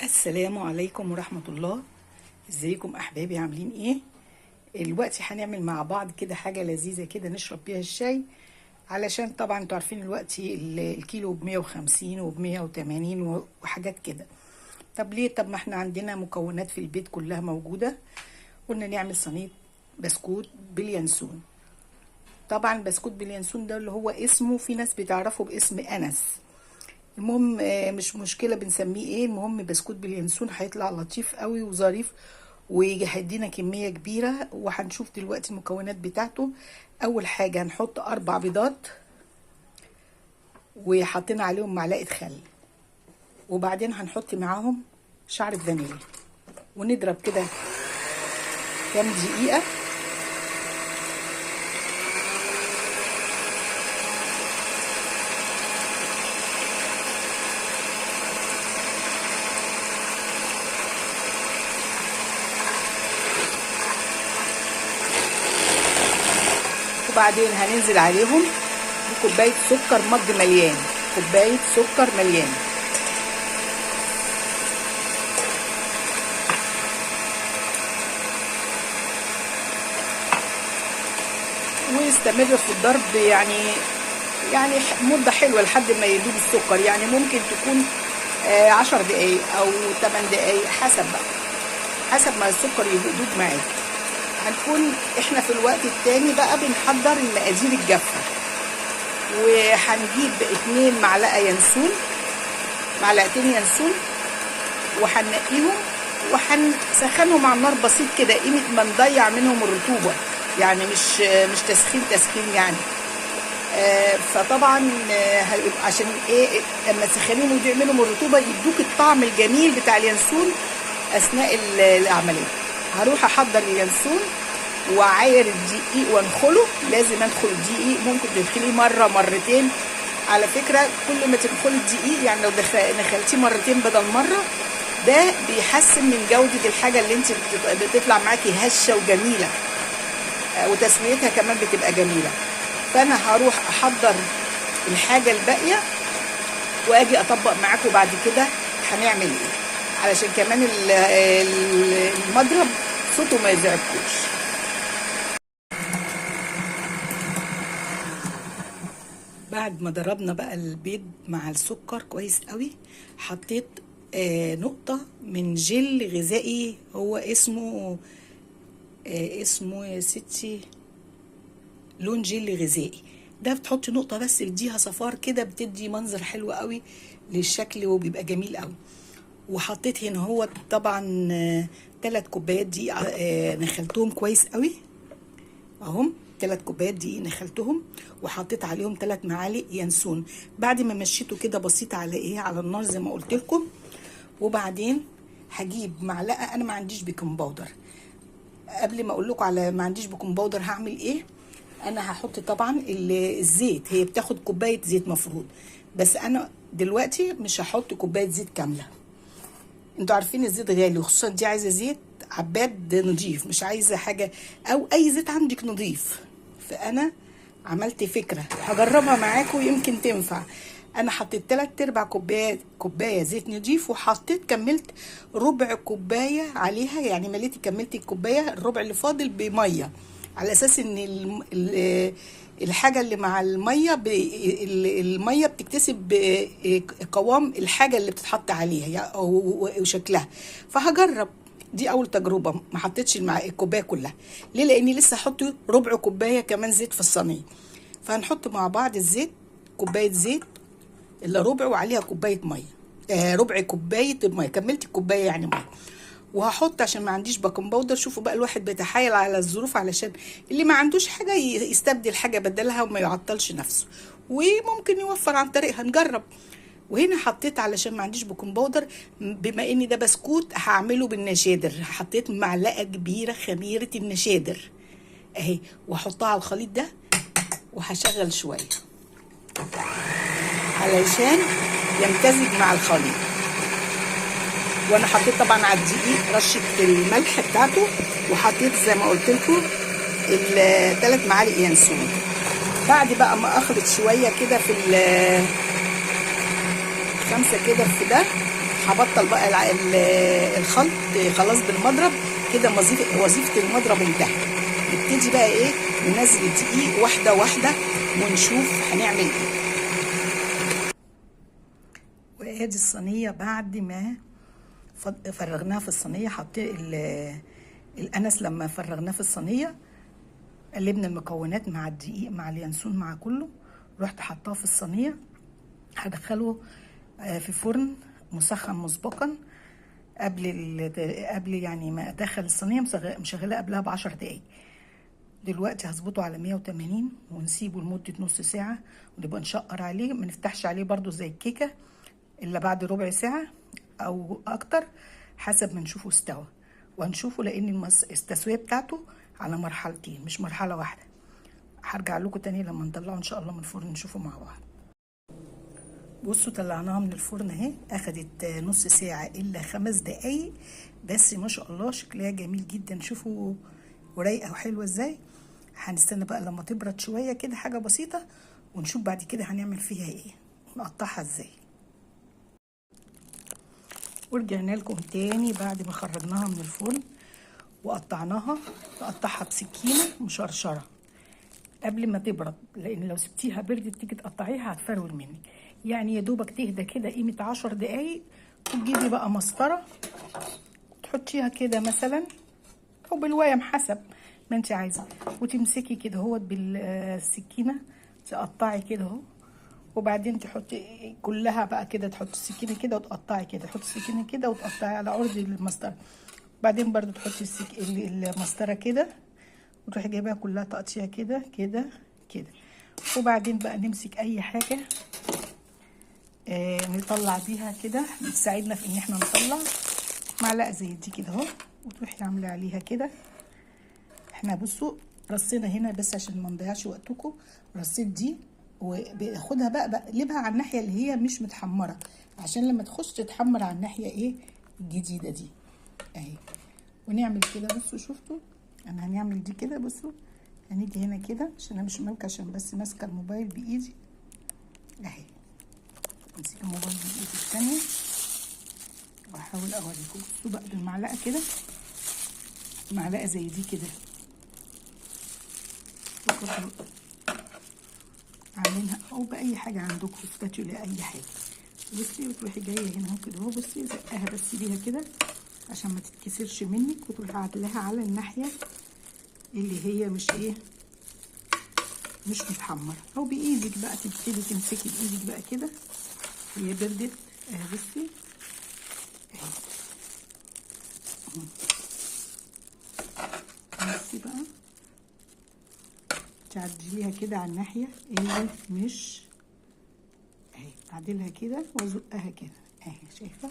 السلام عليكم ورحمة الله. ازيكم احبابي، عاملين ايه؟ دلوقتي هنعمل مع بعض كده حاجة لذيذة كده نشرب بيها الشاي، علشان طبعا انتوا عارفين دلوقتي الكيلو ب150 وب180 وحاجات كده. طب ليه؟ طب ما احنا عندنا مكونات في البيت كلها موجودة. قلنا نعمل صينية بسكوت باليانسون. طبعا بسكوت باليانسون ده اللي هو اسمه، في ناس بتعرفه باسم انس. المهم مش مشكلة بنسميه ايه، المهم بسكوت باليانسون هيطلع لطيف قوي وظريف، وهيدينا كمية كبيرة. وهنشوف دلوقتي المكونات بتاعته. اول حاجة هنحط 4 بيضات وحطينا عليهم معلقة خل، وبعدين هنحط معاهم شعرة فانيليا ونضرب كده كام دقيقة. وبعدين هننزل عليهم بكوباية سكر مج مليان، كوباية سكر مليان. ويستمر في الضرب يعني مدة حلوة لحد ما يدوب السكر، يعني ممكن تكون 10 دقايق أو 8 دقايق، حسب بقى، حسب ما السكر يدوب معاك. هنكون احنا في الوقت التاني بقى بنحضر المقادير الجافة. وهنجيب 2 معلقة ينسون، معلقتين ينسون، وهنقيهم وهنسخنهم على النار بسيط كده، قيمة ما نضيع منهم الرطوبة، يعني مش تسخين يعني. فطبعا عشان ايه، لما تسخنيهم ويضيع منهم الرطوبة يدوك الطعم الجميل بتاع اليانسون اثناء العملية. هروح احضر اليانسون وعاير الدقيق وانخله. لازم انخل الدقيق، ممكن تدخليه مرة مرتين على فكرة. كل ما تدخلي الدقيق، يعني لو نخلتيه مرتين بدل مرة، ده بيحسن من جودة الحاجة اللي انت بتطلع معاكي هشة وجميلة، وتسويتها كمان بتبقى جميلة. فانا هروح احضر الحاجة الباقية واجي اطبق معاكم بعد كده هنعمل ايه، علشان كمان المضرب صوته ما يزعجكوش. بعد ما ضربنا بقى البيض مع السكر كويس قوي، حطيت نقطة من جل غذائي، هو اسمه يا ستي لون جل غذائي. ده بتحطي نقطة بس يديها صفار كده، بتدي منظر حلو قوي للشكل وبيبقى جميل قوي. وحطيت هنا هو طبعا 3 كوبايات دي نخلتهم كويس قوي اهم. 3 كوبايات دي نخلتهم وحطيت عليهم 3 معالق ينسون، بعد ما مشيته كده بسيط على النار زي ما قلت لكم. وبعدين هجيب معلقه، انا ما عنديش بيكنج باودر. قبل ما اقول لكم على ما عنديش بيكنج باودر هعمل ايه، انا هحط طبعا الزيت. هي بتاخد كوبايه زيت مفروض، بس انا دلوقتي مش هحط كوبايه زيت كامله. انتوا عارفين الزيت غالي، وخصوصا دي عايزه زيت عباد نضيف، مش عايزه حاجه او اي زيت عندك نضيف. فانا عملت فكره هجربها معاكم يمكن تنفع. انا حطيت 3/4 كوبايه زيت نضيف، وحطيت كملت ربع كوبايه عليها، يعني مليتي كملت الكوبايه، الربع اللي فاضل بميه، على اساس ان الحاجه اللي مع الميه الميه بتكتسب قوام الحاجه اللي بتتحط عليها وشكلها. فهجرب، دي اول تجربه، ما حطيتش الكوبايه كلها. ليه؟ لاني لسه هحط ربع كوبايه كمان زيت في الصينيه. فهنحط مع بعض الزيت، كوبايه زيت الا ربع، وعليها كوبايه ميه، ربع كوبايه الميه، كملت الكوبايه يعني ميه. وهحط عشان ما عنديش بيكنج باودر. شوفوا بقى، الواحد بيتحايل على الظروف علشان اللي ما عندوش حاجه يستبدل حاجه بدلها وما يعطلش نفسه، وممكن يوفر عن طريقها. نجرب. وهنا حطيت علشان ما عنديش بيكنج باودر، بما ان ده بسكوت هعمله بالنشادر، حطيت معلقه كبيره خميره النشادر اهي، واحطها على الخليط ده، وهشغل شويه علشان يمتزج مع الخليط. وانا حطيت طبعا على الدقيق رشه الملح بتاعته، وحطيت زي ما قلت لكم 3 معالق ينسون. بعد بقى ما اخلط شويه كده في 5 كده في ده، هبطل بقى الخلط خلاص بالمضرب كده. وظيفة المضرب انتهت. نبتدي بقى ايه، ننزل الدقيق واحدة واحدة ونشوف هنعمل ايه. وادي الصينية بعد ما فرغناها في الصينية، حطيت الأنس لما فرغناه في الصينية قلبنا المكونات مع الدقيق مع اليانسون مع كله، رحت حطاه في الصينية. هدخله في فرن مسخن مسبقا قبل يعني ما ادخل الصينية، مشغلاه قبلها ب10 دقايق. دلوقتي هظبطه على 180 ونسيبه لمدة نص ساعة، ونبقى نشقر عليه. ما نفتحش عليه برضو زي الكيكة الا بعد ربع ساعة او اكتر حسب ما نشوفه استوى. وهنشوفه لان التسوية بتاعته على مرحلتين مش مرحلة واحدة. هرجع لكم تاني لما نطلعه ان شاء الله من الفرن نشوفه مع بعض. بصوا طلعناها من الفرن اهي، اخدت نص ساعة الا 5 دقايق بس. ما شاء الله شكلها جميل جدا، شوفوا ورايقة وحلوة ازاي. هنستنى بقى لما تبرد شوية كده حاجة بسيطة، ونشوف بعد كده هنعمل فيها ايه، نقطعها ازاي. ورجعنا لكم تاني بعد ما خرجناها من الفرن وقطعناها. نقطعها بسكينة مشرشرة قبل ما تبرد، لان لو سبتيها بردت تيجي تقطعيها هتفرول منك. يعني يا دوبك تهدى كده قيمة 10 دقايق، وتجيبي بقى مسطرة تحطيها كده مثلا او بالويم حسب ما انت عايزه، وتمسكي كده اهوت بالسكينه تقطعي كده اهو. وبعدين تحطي كلها بقى كده، تحطي السكينه كده وتقطعي كده، تحطي السكينه كده وتقطعي على عرض المسطره. بعدين برضو تحطي المسطره كده وتروحي جايباها كلها تقطيها كده كده كده. وبعدين بقى نمسك اي حاجه نطلع بيها كده، بتساعدنا في ان احنا نطلع. معلقه زي دي كده اهو، وتروحي عامله عليها كده. احنا بصوا رصينا هنا بس عشان ما نضيعش وقتكم، رصيت دي وباخدها بقى بقلبها على الناحيه اللي هي مش متحمره، عشان لما تخش تتحمر على الناحيه ايه الجديده دي اهي. ونعمل كده بصوا، شفتوا انا هنعمل دي كده. بصوا هنيجي هنا كده عشان انا مش مالكه، عشان بس ماسكه الموبايل بايدي اهي. امسك الموبايل بايدي الثانيه واحاول اوريكم. بصوا بقى بالمعلقه كده، معلقه زي دي كده عاملينها او باي حاجه عندكم، سباتولا اي حاجه. بصي وتروحي جايه هنا اهو كده اهو. بصي زقها بس بيها كده عشان ما تتكسرش منك، وتروحي عادلاها على الناحيه اللي هي مش ايه مش متحمره، او بايدك بقى تبتدي تمسكي بايدك بقى كده. هي بردت اهي. بصي اهي بصي بقى تعدليها كده على الناحيه اللي مش اهي، اعدلها كده وازقها كده اهي، شايفه؟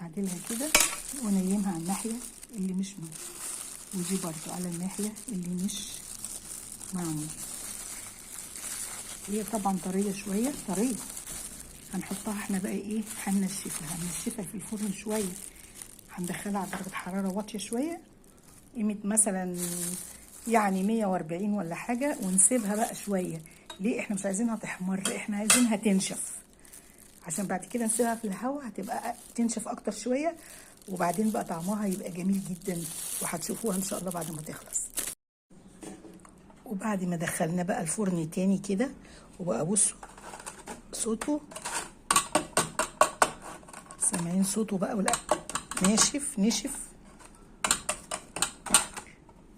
اعدلها كده ونيمها على الناحيه اللي مش معمول، ودي برضو على الناحيه اللي مش معمول. هي طبعا طريه شويه، طريه. هنحطها احنا بقى ايه، هننشفها في الفرن شويه. هندخلها على درجه حراره واطيه شويه، قيمه مثلا يعني 140 ولا حاجه، ونسيبها بقى شويه. ليه؟ احنا مش عايزينها تحمر، احنا عايزينها تنشف، عشان بعد كده نسيبها في الهواء هتبقى تنشف اكتر شويه، وبعدين بقى طعمها يبقى جميل جدا، وهتشوفوها ان شاء الله بعد ما تخلص. وبعد ما دخلنا بقى الفرن تاني كده، وبقى بصوا صوته، سامعين صوته بقى ولا ناشف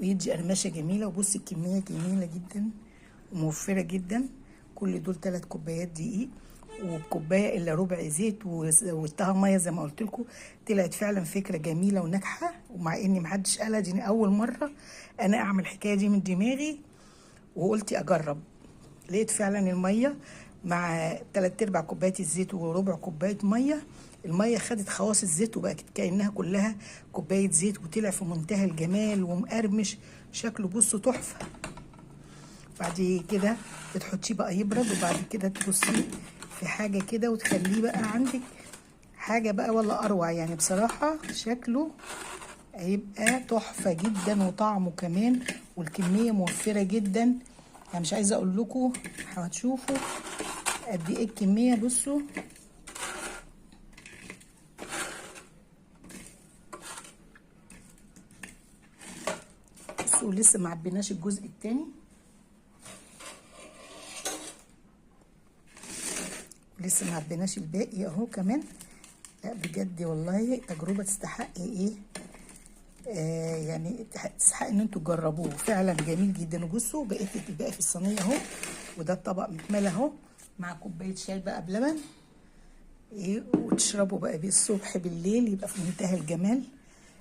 ويدي قرمشه جميله. وبصي الكميه جميله جدا وموفره جدا. كل دول 3 كوبايات دقيق وكوبايه الا ربع زيت، وزودتها ميه زي ما قلت لكم. طلعت فعلا فكره جميله وناجحه، ومع اني محدش قالها، دي اول مره انا اعمل الحكايه دي من دماغي، وقلت اجرب. لقيت فعلا الميه مع 3/4 كوبايه الزيت وربع كوبايه ميه، الميه خدت خواص الزيت وبقت كانها كلها كوبايه زيت، وطلع في منتهى الجمال ومقرمش شكله. بصوا تحفه. بعد كده بتحطيه بقى يبرد، وبعد كده تبصيه في حاجه كده وتخليه بقى عندك حاجه بقى ولا اروع. يعني بصراحه شكله هيبقى تحفه جدا، وطعمه كمان، والكميه موفره جدا. يعني مش عايزه اقول لكم، هتشوفوا قد ايه الكميه. بصوا بصوا لسه ما عبيناش الجزء التاني، لسه ما عبيناش الباقي اهو كمان. لا بجد والله تجربه تستحق ايه، يعني تستحق ان انتوا تجربوه، فعلا جميل جدا. وبصوا بقيت الباقي في الصينيه اهو، وده الطبق مكمل اهو مع كوبايه شاي بقى بلبن ايه، وتشربوا بقى بيه الصبح بالليل، يبقى في منتهى الجمال.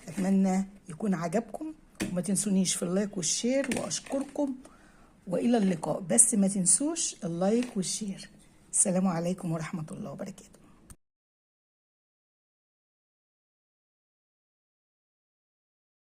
اتمنى يكون عجبكم، وما تنسونيش في اللايك والشير، واشكركم والى اللقاء. بس ما تنسوش اللايك والشير. السلام عليكم ورحمه الله وبركاته.